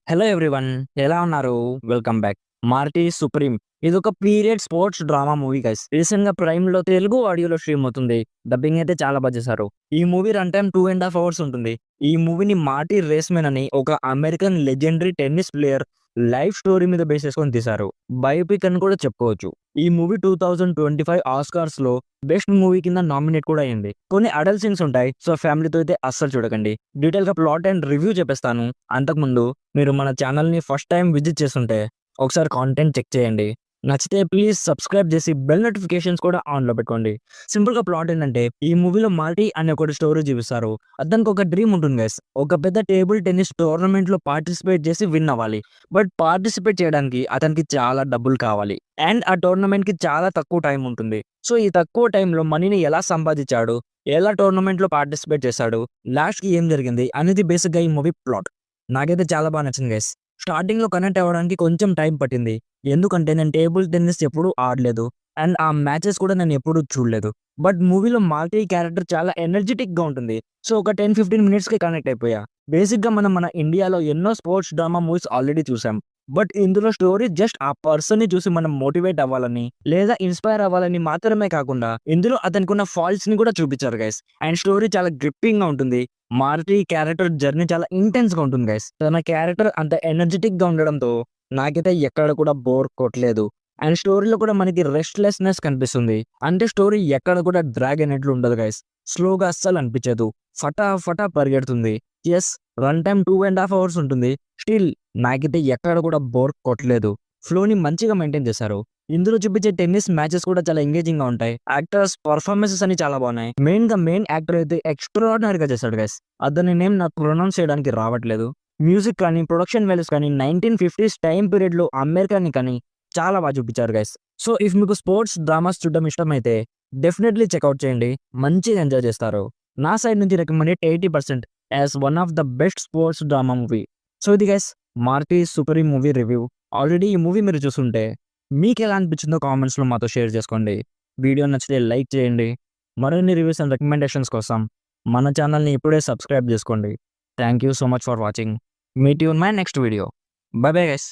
Hello everyone, ఎలా ఉన్నారు? Welcome back. 'Marty Supreme' ఇదొక period sports drama movie guys. రీసెంట్‌గా ప్రైమ్‌లో తెలుగు ఆడియోలో స్ట్రీమ్ అవుతుంది. డబ్బింగ్ అయితే చాలా చేశారు. ఈ మూవీ రన్ టైమ్ 2.5 అవర్స్ ఉంటుంది. ఈ మూవీని మార్టీ రేస్‌మెన్ అని ఒక American legendary tennis player life story మీద బేస్ చేసుకొని తీశారు. బయోపిక్ అని కూడా చెప్పుకోవచ్చు. ఈ మూవీ 2025 ఆస్కార్స్‌లో బెస్ట్ మూవీ కింద నామినేట్ కూడా అయింది. కొన్ని అడల్ట్ సీన్స్ ఉంటాయి. సో ఫ్యామిలీతో అయితే అస్సలు చూడకండి. డీటెయిల్‌గా ప్లాట్ అండ్ రివ్యూ చెప్పేస్తాను. అంతకుముందు మీరు మన ఛానల్‌ని ఫస్ట్ టైమ్ విజిట్ చేస్తుంటే ఒకసారి కాంటెంట్ చెక్ చేయండి. నచ్చితే ప్లీజ్ సబ్స్క్రైబ్ చేసి బెల్ నోటిఫికేషన్స్ కూడా ఆన్‌లో పెట్టుకోండి. సింపుల్‌గా ప్లాట్ ఏంటంటే ఈ మూవీలో మార్టీ అనే ఒకటి స్టోరీ చూపిస్తారు. అతనికి ఒక డ్రీమ్ ఉంటుంది గైస్. ఒక పెద్ద టేబుల్ టెన్నిస్ టోర్నమెంట్‌లో పార్టిసిపేట్ చేసి విన్ అవ్వాలి. బట్ పార్టిసిపేట్ చేయడానికి అతనికి చాలా డబ్బులు కావాలి. అండ్ ఆ టోర్నమెంట్‌కి చాలా తక్కువ టైం ఉంటుంది. సో ఈ తక్కువ టైంలో మనీని ఎలా సంపాదించాడు? ఎలా టోర్నమెంట్‌లో పార్టిసిపేట్ చేశాడు? లాస్ట్‌కి ఏం జరిగింది? అనేది బేసిక్‌గా ఈ మూవీ ప్లాట్. నాకైతే చాలా నచ్చింది గైస్. స్టార్టింగ్‌లో కనెక్ట్ అవ్వడానికి కొంచెం టైం పట్టింది. ఎందుకంటే నేను టేబుల్ టెన్నిస్ ఎప్పుడూ ఆడలేదు. అండ్ ఆ మ్యాచెస్ కూడా నేను ఎప్పుడూ చూడలేదు. బట్ మూవీలో మార్టీ క్యారెక్టర్ చాలా ఎనర్జిటిక్‌గా ఉంటుంది. సో ఒక 10, 15 మినిట్స్‌కి కనెక్ట్ అయిపోయా. బేసిక్‌గా మనం మన ఇండియాలో ఎన్నో స్పోర్ట్స్ డ్రామా మూవీస్ ఆల్రెడీ చూసాం. బట్ ఇందులో స్టోరీ జస్ట్ ఆ పర్సన్‌ని చూసి మనం మోటివేట్ అవ్వాలని, లేదా ఇన్‌స్పైర్ అవ్వాలని మాత్రమే కాకుండా ఇందులో అతనికున్న ఫాల్ట్స్‌ని కూడా చూపించారు గైస్. అండ్ స్టోరీ చాలా గ్రిప్పింగ్‌గా ఉంటుంది. మార్టీ క్యారెక్టర్ జర్నీ చాలా ఇంటెన్స్‌గా ఉంటుంది గైస్. తన క్యారెక్టర్ అంత ఎనర్జిటిక్‌గా ఉండడంతో నాకైతే ఎక్కడ కూడా బోర్ కొట్టలేదు. అండ్ స్టోరీలో కూడా మనకి రెస్ట్‌లెస్‌నెస్ కనిపిస్తుంది. అంటే స్టోరీ ఎక్కడ కూడా డ్రాగ్ అయినట్లు ఉండదు గైస్. స్లోగా అస్సలు అనిపించదు. ఫటాఫటా పరిగెడుతుంది. యెస్, రన్ టైమ్ 2.5 అవర్స్ ఉంటుంది. స్టిల్ నాకైతే ఎక్కడ కూడా బోర్ కొట్టలేదు. ఫ్లోని మంచిగా మెయింటైన్ చేశారు. ఇందులో చూపించే టెన్నిస్ మ్యాచెస్ కూడా చాలా ఎంగేజింగ్‌గా ఉంటాయి. యాక్టర్స్ పర్ఫార్మెన్సెస్ అన్ని చాలా బాగున్నాయి. మెయిన్ యాక్టర్ అయితే ఎక్స్ట్రార్డినరీగా చేశాడు గైస్. అతని నేమ్ నాకు ప్రొనౌన్స్ చేయడానికి రావట్లేదు. మ్యూజిక్ కానీ, ప్రొడక్షన్ వాల్యూస్ కానీ 1950s టైమ్ పీరియడ్‌లో అమెరికాని కానీ చాలా చూపించారు గైస్. సో ఇఫ్ మీకు స్పోర్ట్స్ డ్రామాస్ చూడడం ఇష్టమైతే డెఫినెట్‌లీ చెక్‌ఔట్ చేయండి. మంచిగా ఎంజాయ్ చేస్తారు. నా సైడ్ నుంచి recommended 80% as one of the best sports drama movie. So ఇది guys, 'Marty Supreme' movie review. Already ఈ మూవీ మీరు చూసుంటే మీకెలా అనిపించిందో కామెంట్స్‌లో మాతో షేర్ చేసుకోండి. వీడియో నచ్చితే లైక్ చేయండి. మరిన్ని రివ్యూస్ అండ్ రికమెండేషన్స్ కోసం మన ఛానల్‌ని ఇప్పుడే సబ్స్క్రైబ్ చేసుకోండి. Thank you so much for watching. Meet you in my next video. By bye guys.